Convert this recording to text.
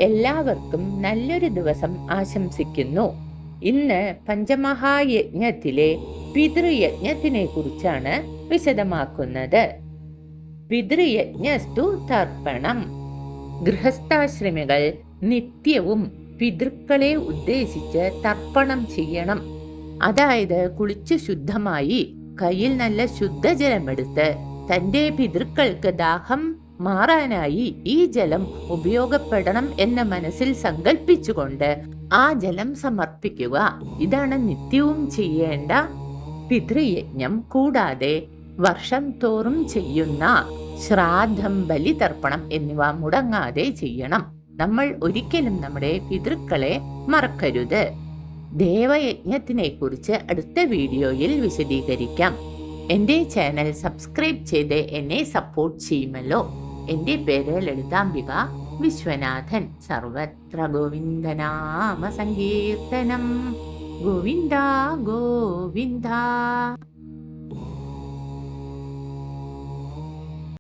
എല്ലാവർക്കും നല്ലൊരു ദിവസം ആശംസിക്കുന്നു. ഇന്ന് പഞ്ചമഹായജ്ഞത്തിലെ പിതൃയജ്ഞത്തിനെ കുറിച്ചാണ് വിശദമാക്കുന്നത്. പിതൃയജ്ഞസ്തു തർപ്പണം. ഗൃഹസ്ഥാശ്രമികൾ നിത്യവും പിതൃക്കളെ ഉദ്ദേശിച്ച് തർപ്പണം ചെയ്യണം. അതായത് കുളിച്ചു ശുദ്ധമായി കയ്യിൽ നല്ല ശുദ്ധജലമെടുത്ത് തന്റെ പിതൃക്കൾക്ക് ദാഹം മാറാനായി ഈ ജലം ഉപയോഗപ്പെടണം എന്ന് മനസ്സിൽ സങ്കല്പിച്ചുകൊണ്ട് ആ ജലം സമർപ്പിക്കുക. ഇതാണ് നിത്യവും ചെയ്യേണ്ട പിതൃയജ്ഞം. കൂടാതെ വർഷം തോറും ചെയ്യുന്ന ശ്രാദ്ധം, ബലിതർപ്പണം എന്നിവ മുടങ്ങാതെ ചെയ്യണം. നമ്മൾ ഒരിക്കലും നമ്മുടെ പിതൃക്കളെ മറക്കരുത്. ദേവയജ്ഞത്തിനെ കുറിച്ച് അടുത്ത വീഡിയോയിൽ വിശദീകരിക്കാം. എൻ്റെ ചാനൽ സബ്സ്ക്രൈബ് ചെയ്ത് എന്നെ സപ്പോർട്ട് ചെയ്യുമല്ലോ. എൻ്റെ പേര് ലളിതാംബിക വിശ്വനാഥൻ. സർവത്ര ഗോവിന്ദനാമ സങ്കീർത്തനം. ഗോവിന്ദ ഗോവിന്ദ.